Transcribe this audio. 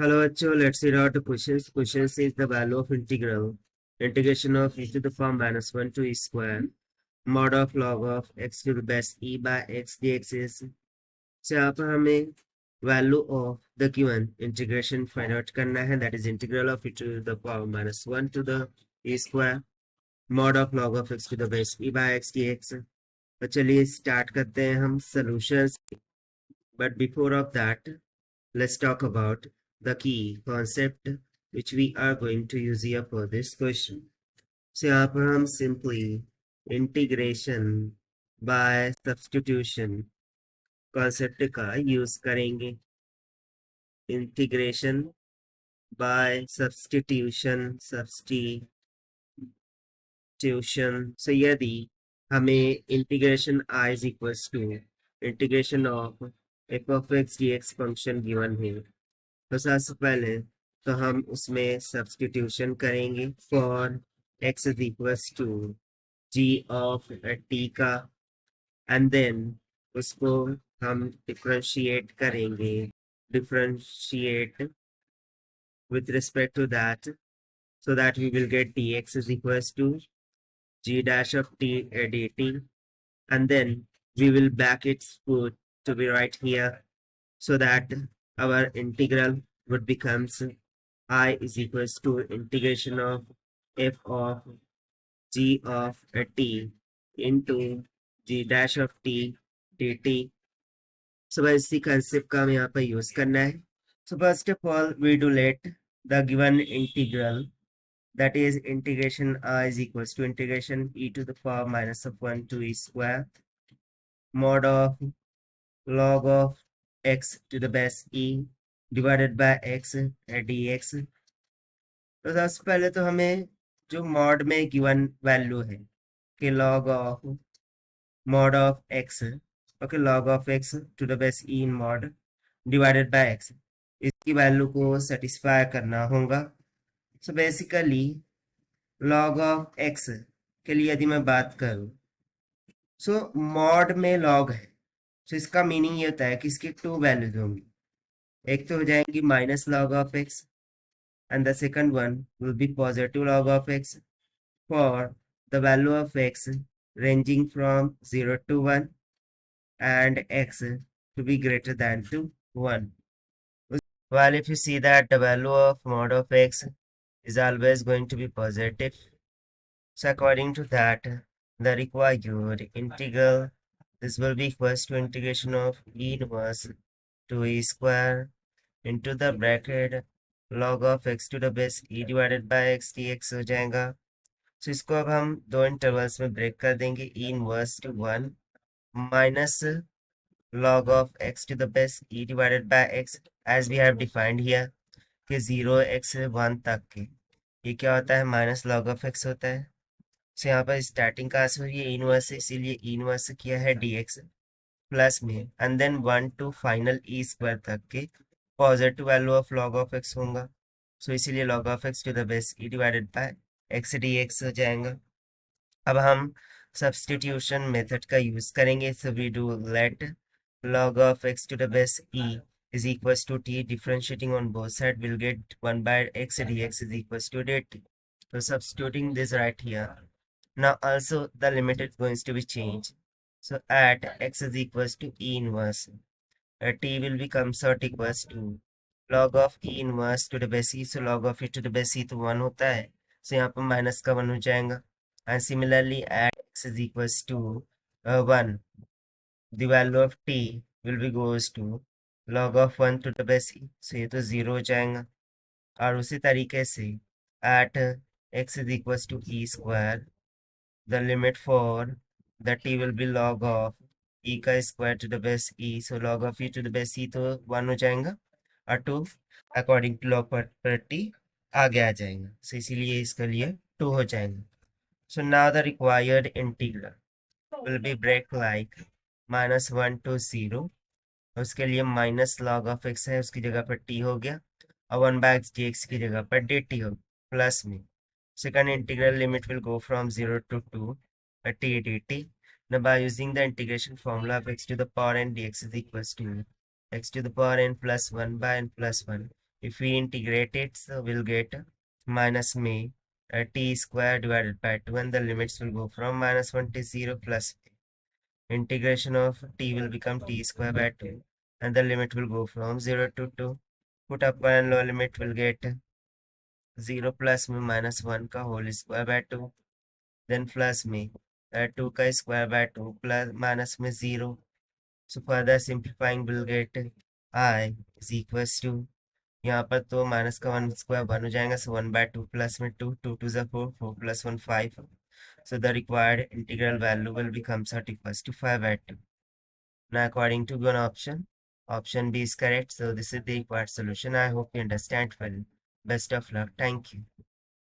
Hello, Acho. Let's read out the questions. Question says the value of integration of e to the power minus 1 to e square mod of log of x to the base e by x dx is. So यहाँ पर हमें value of the given integration find out करना है, that is integral of e to the power minus 1 to the e square mod of log of x to the base e by x dx. तो चलिए start करते हैं हम solutions. But before of that, let's talk about the key concept which we are going to use here for this question. So यहाँ पर हम simply integration by substitution concept का use करेंगे. Integration by substitution. So यदि हमें integration I is equals to integration of f of x dx function given है, तो सबसे पहले तो हम उसमें सब्स्टिट्यूशन करेंगे for x is equals to g of t का, एंड देन उसको हम डिफरेंशिएट करेंगे, differentiate with respect to that, so that we will get dx is equals to g dash of t dt, and then we will back its put to be right here, so that our integral would becomes I is equals to integration of f of g of t into g dash of t dt. So इसी concept का हमें यहाँ पर use करना है. So first of all, we do let the given integral, that is integration I is equals to integration e to the power minus of 1 to e square mod of log of x to the base e divided by x dx. तो सबसे पहले तो हमें जो mod में given value है कि log of mod of x, okay, log of x to the base e in mod divided by x, इसकी वैल्यू को सेटिस्फाई करना होगा. So basically log of x के लिए यदि मैं बात करूं, सो मॉड में log है, सो इसका मीनिंग ये होता है कि इसकी टू वैल्यूज होंगी. एक तो हो जाएंगी minus log of x and the second one will be positive log of x for the value of x ranging from 0 to 1 and x to be greater than to 1. While if you see that the value of mod of x is always going to be positive, so according to that, the required integral, this will be equals to integration of e inverse to e square into the bracket log of x to the base e divided by x dx हो जाएगा. So इसको अब हम दो intervals में break कर देंगे, e inverse to 1 minus log of x to the base e divided by x, as we have defined here कि 0x से 1 तक के ये क्या होता है, माइनस log of x होता है. So यहाँ पर स्टार्टिंग का आंसर ये इनवर्स है, इसीलिए इनवर्स किया है dx प्लस में, and then 1 to final e square तक के positive value of log of x होगा. सो इसीलिए log of x to the base e divided by x dx हो जाएगा. अब हम सब्स्टिट्यूशन मेथड का यूज करेंगे. So we do let log of x to the base e is equals to t, differentiating on both sides will get 1 by x dx is equals to dt. So substituting this right here. Now also the limit is going to be changed. So at x is equals to e inverse, t will become sort equals to log of e inverse to the base e. So log of e to the base e तो 1 होता है, so यहाँ पर minus का 1 हो जाएगा. And similarly at x is equals to 1, the value of t will be goes to log of 1 to the base e, so ये तो 0 हो जाएगा. और उसी तरीके से at x is equals to e square, the limit for the t will be log of e का square to the base e, so log of e to the base e तो 1 हो जाएगा और 2 अकॉर्डिंग टू लॉग प्रॉपर्टी आगे आ जाएगा. सो इसीलिए इसके लिए 2 हो जाएगा. So now the required integral will be break like -1 to 0. उसके लिए माइनस log of x है, उसकी जगह पर t हो गया, और 1 by x dx की जगह पर dt हो प्लस में. Second integral limit will go from 0 to 2 t dt. Now by using the integration formula of x to the power n dx is equals to x to the power n plus 1 by n plus 1. If we integrate it, so we'll get minus me t square divided by 2, and the limits will go from -1 to 0 plus integration of t will become t square by 2, and the limit will go from 0 to 2. Put upper and lower limit will get 0 plus me minus 1 का whole square by 2, then plus me 2 का square by 2 plus minus में 0. So further simplifying will get I is equals to, यहाँ पर तो minus का 1 square 1 हो जाएगा, so 1 by 2 plus में 2, 2 to the 4, 4 plus 1 5. So the required integral value will become 31 to 5 by 2. Now according to one option B is correct. So this is the required solution. I hope you understand well. Best of luck. Thank you.